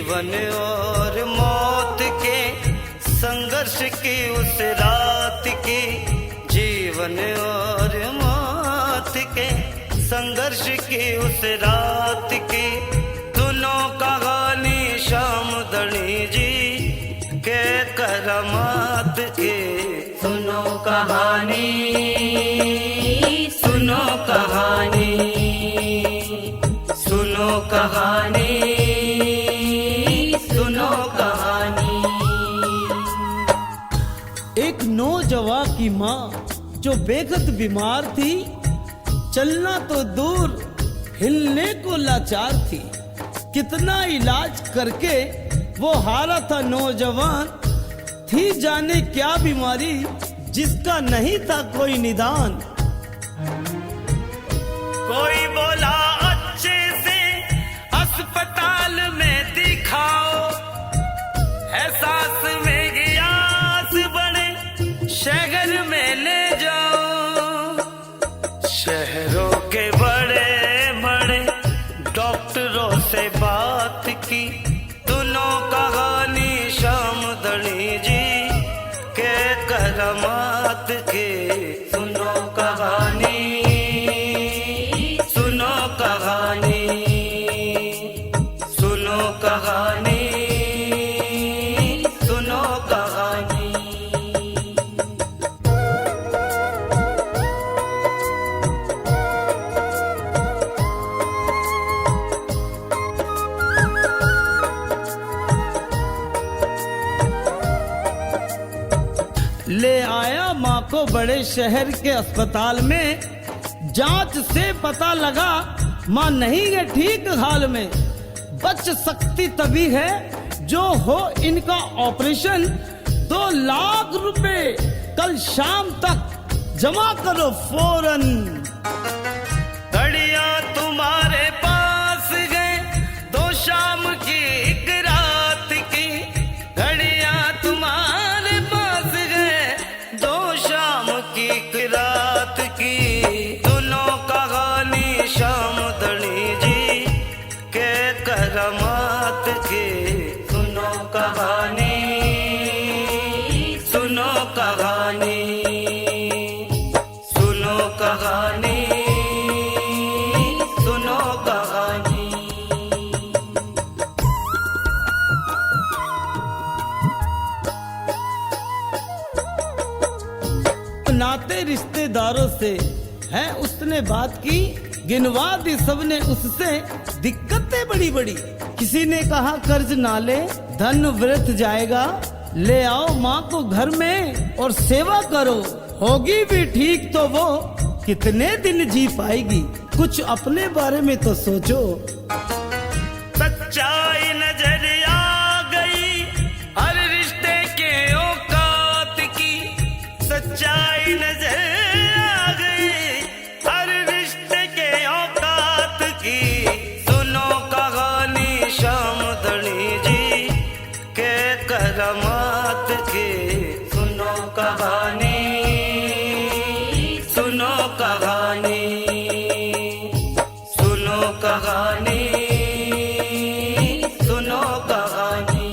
जीवन और मौत के संघर्ष की उस रात की, जीवन और मौत के संघर्ष की उस रात की, दोनों कहानी श्याम धनी जी के करामात के। सुनो कहानी, सुनो कहानी, सुनो कहानी, सुनो कहानी। एक नौजवान की माँ जो बेहद बीमार थी, चलना तो दूर हिलने को लाचार थी। कितना इलाज करके वो हारा था नौजवान, थी जाने क्या बीमारी जिसका नहीं था कोई निदान। कोई बोला अच्छे से अस्पताल में दिखाओ, एहसास में गियास बड़े शहर में ले जाओ। शहरों के बड़े बड़े डॉक्टरों से बात की, दोनों कहानी श्याम धनी जी के करामात के। सुनो कहानी, सुनो कहानी, सुनो कहानी, सुनो कहानी। ले आया माँ को बड़े शहर के अस्पताल में, जांच से पता लगा माँ नहीं है ठीक हाल में। बच सकती तभी है जो हो इनका ऑपरेशन। 2 लाख रुपए कल शाम तक जमा करो फौरन। घड़ियां तुम्हारे पास गए 2 शाम की 1 रात की, घड़ियां तुम्हारे पास गए 2 शाम की 1 रात की, दोनों कहानी श्याम धनी जी के करामात के। सुनो कहानी, सुनो कहानी, सुनो कहानी, सुनो कहानी। नाते रिश्तेदारों से है उसने बात की, गिनवा दी सबने उससे दिक्कतें बड़ी बड़ी। किसी ने कहा कर्ज ना ले, धन व्यर्थ जाएगा, ले आओ माँ को घर में और सेवा करो, होगी भी ठीक तो वो कितने दिन जी पाएगी। कुछ अपने बारे में तो सोचो। सच्चाई नजर आ गई हर रिश्ते के औकात की, सच्चाई नजर आ गई हर रिश्ते के औकात की। सुनो कहानी श्याम धनी जी के करामात के। सुनो कहानी, सुनो कहानी, सुनो कहानी, सुनो कहानी।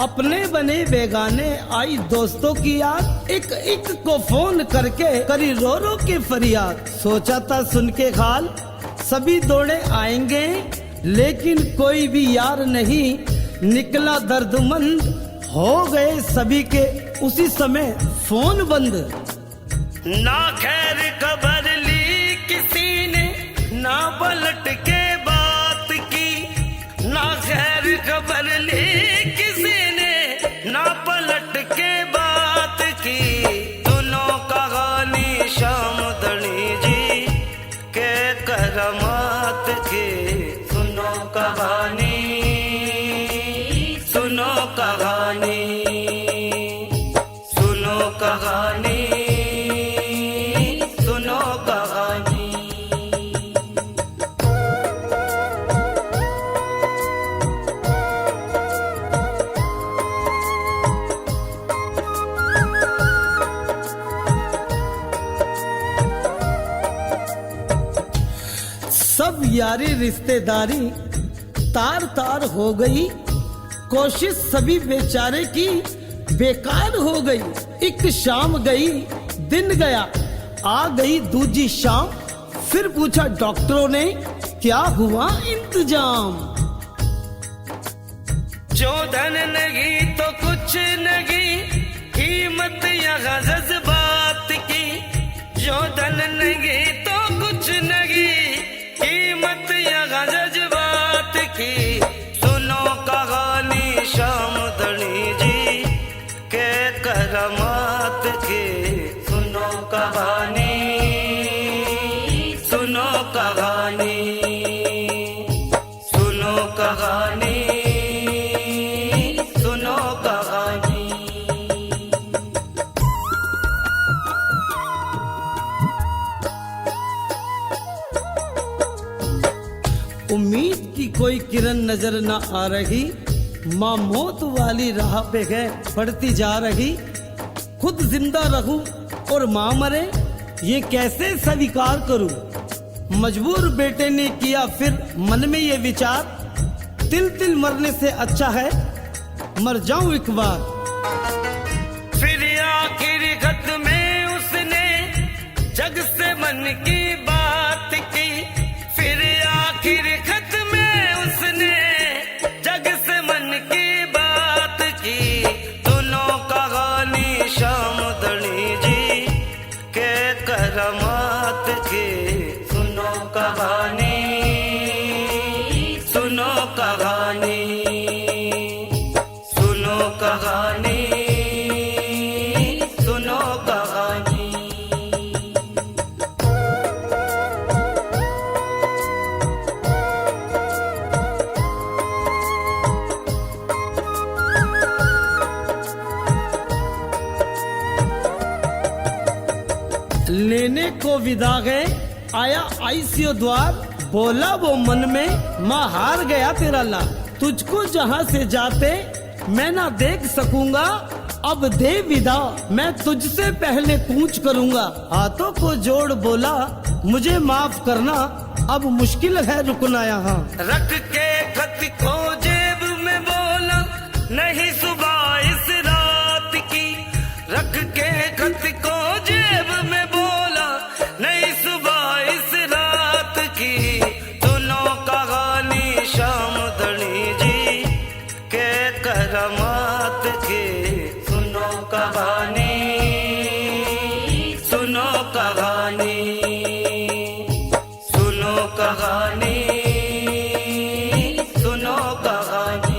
अपने बने बेगाने आई दोस्तों की याद, एक एक को फोन करके करी रो रो के फरियाद। सोचा था सुन के हाल सभी दौड़े आएंगे, लेकिन कोई भी यार नहीं निकला दर्दमंद। हो गए सभी के उसी समय फोन बंद। ना खैर खबर ली किसी ने, ना पलट के बात की, ना खैर खबर ली किसी ने, ना पलट के बात की। दोनों कहानी श्याम धनी जी के करामात के। सुनो कहानी, सुनो कहानी, सुनो कहानी, सुनो कहानी। यारी रिश्तेदारी तार तार हो गई, कोशिश सभी बेचारे की बेकार हो गई। एक शाम गई दिन गया, आ गई दूजी शाम, फिर पूछा डॉक्टरों ने क्या हुआ इंतजाम। जो धन नहीं तो कुछ नहीं, कीमत यहाँ जज्बात की। जो धन नहीं तो कुछ नहीं, कीमत यहाँ जज्बात की। सुनो कहानी श्याम धनी जी के करमात की। सुनो कहानी, सुनो कहानी, सुनो कहानी, सुनो कहानी। उम्मीद की कोई किरण नजर न आ रही, माँ मौत वाली राह पे है बढ़ती जा रही। खुद जिंदा रहूं और माँ मरे, ये कैसे स्वीकार करूं। मजबूर बेटे ने किया फिर मन में ये विचार, तिल तिल मरने से अच्छा है मर जाऊं एक बार। फिर आखिर खत में उसने जग से मन की बात की। फिर आखिर खत में उसने जग से मन की बात की। दोनों कहानी श्याम धनी जी के करमात की। सुनो कहानी, सुनो कहानी, सुनो कहानी, सुनो कहानी। लेने को विदा गए, आया आईसीयू द्वार, बोला वो मन में माँ हार गया तेरा लाल। तुझको जहाँ से जाते मैं ना देख सकूंगा, अब दे विदा मैं तुझसे पहले कूच करूंगा। हाथों को जोड़ बोला मुझे माफ करना, अब मुश्किल है रुकना यहाँ। रख के खत को जेब में बोला नहीं सुबह इस रात की। रख के खत को जेब में बोला नहीं सुबह इस रात की। सुनो कहानी श्याम धनी जी के करमात की। सुनो कहानी, सुनो कहानी, सुनो कहानी, सुनो कहानी।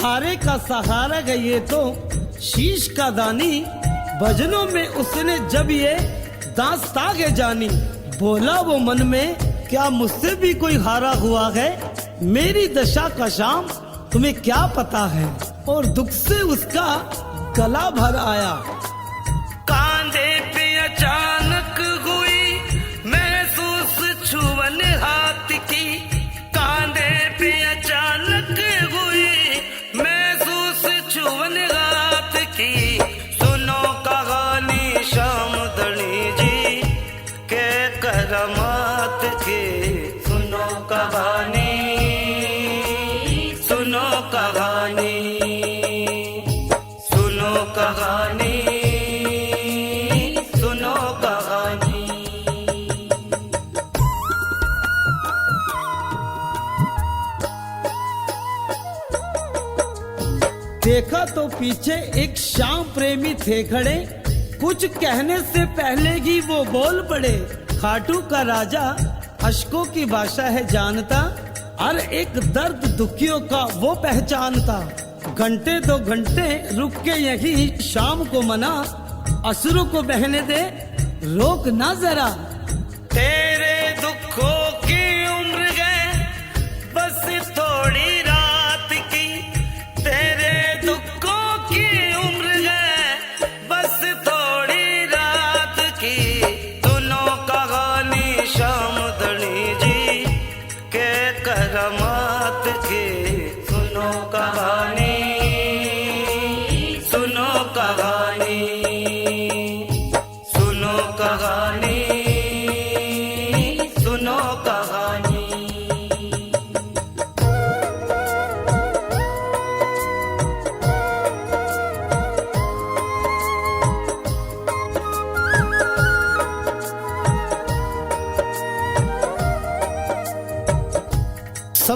हारे का सहारा गए तो शीश का दानी, भजनों में उसने जब ये दास्तागे जानी। बोला वो मन में क्या मुझसे भी कोई हारा हुआ है, मेरी दशा का शाम तुम्हें क्या पता है। और दुख से उसका गला भर आया। कांधे पे अचानक हुई महसूस छुअन हाथ की। कांधे पे अचानक हुई महसूस छुअन हाथ की। सुनो कहानी श्याम धनी जी के करमात की। सुनो कहानी, सुनो कहानी, सुनो कहानी, सुनो कहानी। देखा तो पीछे एक श्याम प्रेमी थे खड़े, कुछ कहने से पहले ही वो बोल पड़े। खाटू का राजा अशकों की भाषा है जानता, हर एक दर्द दुखियों का वो पहचानता। घंटे दो घंटे रुक के यही शाम को मना, असुरों को बहने दे रोक ना जरा। तेरे दुखों की उम्र गए बस थोड़ी रात की। तेरे दुखों की उम्र गए बस थोड़ी रात की। सुनो कहानी श्याम धनी जी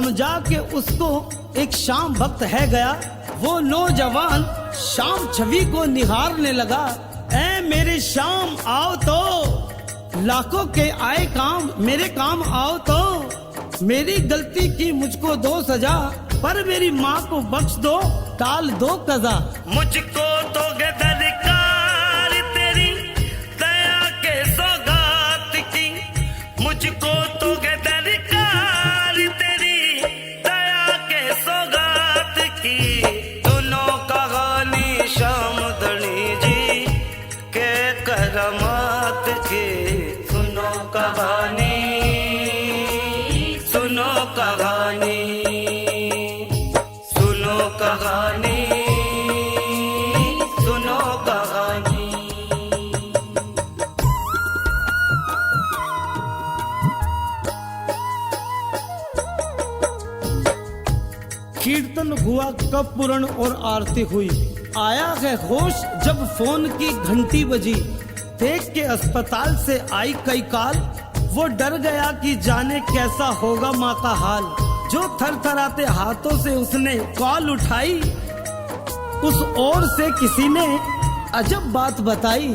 समझा कि उसको एक शाम वक्त है गया। वो नौजवान शाम छवि को निहारने लगा। ऐ मेरे शाम आओ तो, लाखों के आए काम मेरे काम आओ तो। मेरी गलती की मुझको दो सजा, पर मेरी माँ को बख्श दो, टाल दो कजा। मुझको तो दरकार तेरी दया के सौगात की, मुझको तो दरकार तेरी दया के सौगात की। दोनों कहानी शाम धनी जी के करमात की। सुनो कहानी, सुनो कहानी, सुनो कहानी, सुनो कहानी। कीर्तन हुआ कब पूर्ण और आरती हुई। आया है होश जब फोन की घंटी बजी। देख के अस्पताल से आई कई काल, वो डर गया कि जाने कैसा होगा माँ का हाल। जो थरथराते हाथों से उसने कॉल उठाई, उस ओर से किसी ने अजब बात बताई।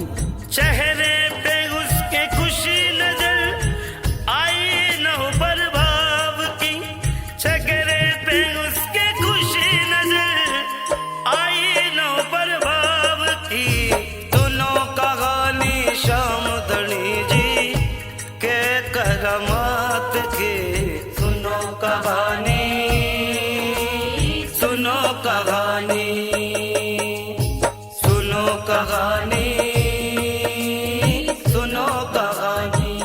चेहरे पे उसके खुशी नजर आई न हो प्रभाव की। चेहरे पे उसके खुशी नजर आई न हो प्रभाव की। दोनों कहानी शाम धनी जी के करमात की। सुनो कहानी, सुनो कहानी, सुनो कहानी, सुनो कहानी।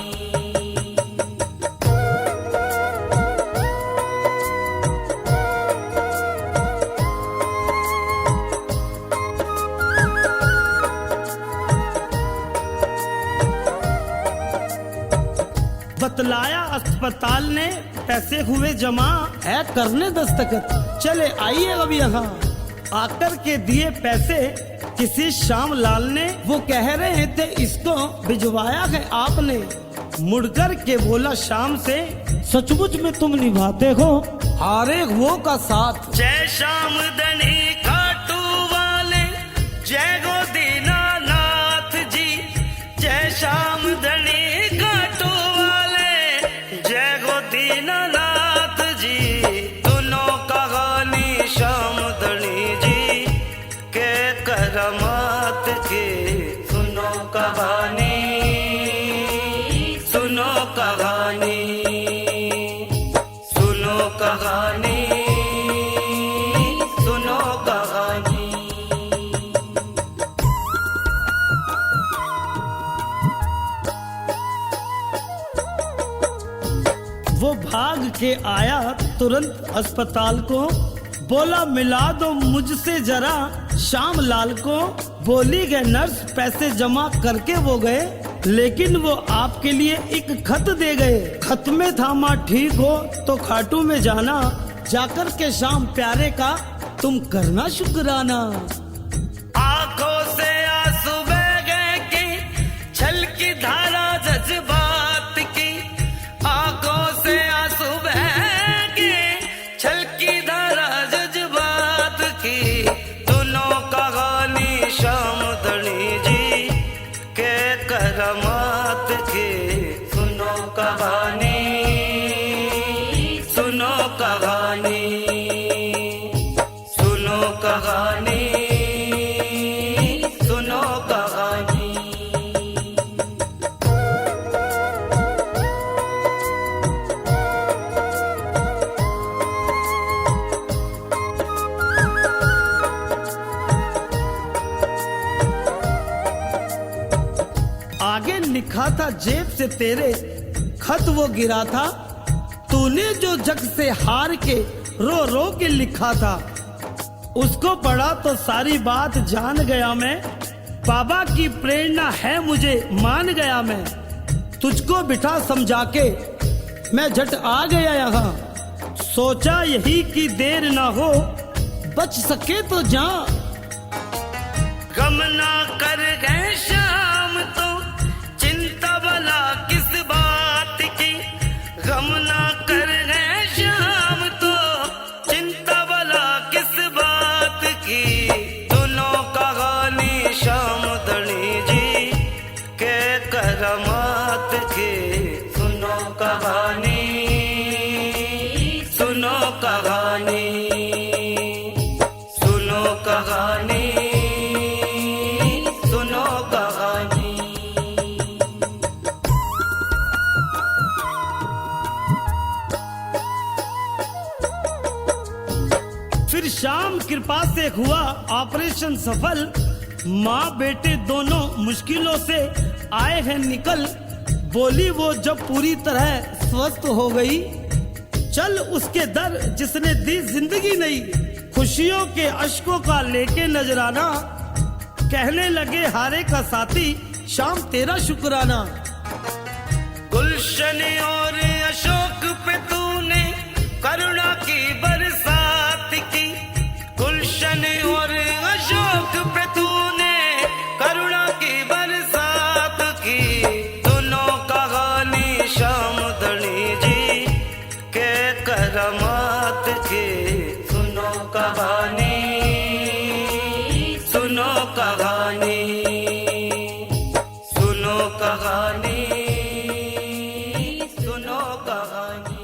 बतलाया अस्पताल ने, पैसे हुए जमा, है करने दस्तखत, चले आइए अब यहाँ। आकर के दिए पैसे किसी श्याम लाल ने। वो कह रहे थे इसको भिजवाया है आपने। मुड़कर के बोला शाम से, सचमुच में तुम निभाते हो हारे वो का साथ। जय श्याम धनी खाटू वाले, जय गो दीनानाथ जी। जय श्याम धनी खाटू वाले, जय गो दीनानाथ जी। दोनों कहानी शाम धनी जी के करमात की। सुनो कहानी, सुनो कहानी, सुनो कहानी, सुनो कहानी। वो भाग के आया तुरंत अस्पताल को। बोला मिला दो मुझसे जरा श्याम लाल को। बोली गए नर्स पैसे जमा करके वो गए, लेकिन वो आपके लिए एक खत दे गए। खत में था माँ ठीक हो तो खाटू में जाना। जाकर के शाम प्यारे का तुम करना शुक्राना। आंखों से आंसू बह गए कि छलकी धारा जज्बात की। आंखों से आंसू बह गए छलकी धारा जज्बात की। दोनों कहानी शाम धनी जी के करमात की। सुनो कहानी, सुनो कहानी, सुनो कहानी, सुनो कहानी। आगे लिखा था जेब से तेरे खत वो गिरा था। तूने जो जग से हार के रो रो के लिखा था। उसको पढ़ा तो सारी बात जान गया मैं। बाबा की प्रेरणा है मुझे मान गया मैं। तुझको बिठा समझा के मैं झट आ गया यहाँ। सोचा यही कि देर ना हो, बच सके तो जा। गम ना कर गए शाम तो चिंता भला किस बात की। गम ना कर गए शाम फिर शाम कृपा से हुआ ऑपरेशन सफल। माँ बेटे दोनों मुश्किलों से आए हैं निकल। बोली वो जब पूरी तरह स्वस्थ हो गई, चल उसके दर जिसने दी जिंदगी नई। खुशियों के अश्कों का लेके नजराना, कहने लगे हारे का साथी शाम तेरा शुक्राना। गुलशन और अशोक पे तूने करुणा की बरसात की। गुलशन और अशोक पे तूने करुणा की बरसात की। दोनों का गाली शाम धनी जी के करमात के।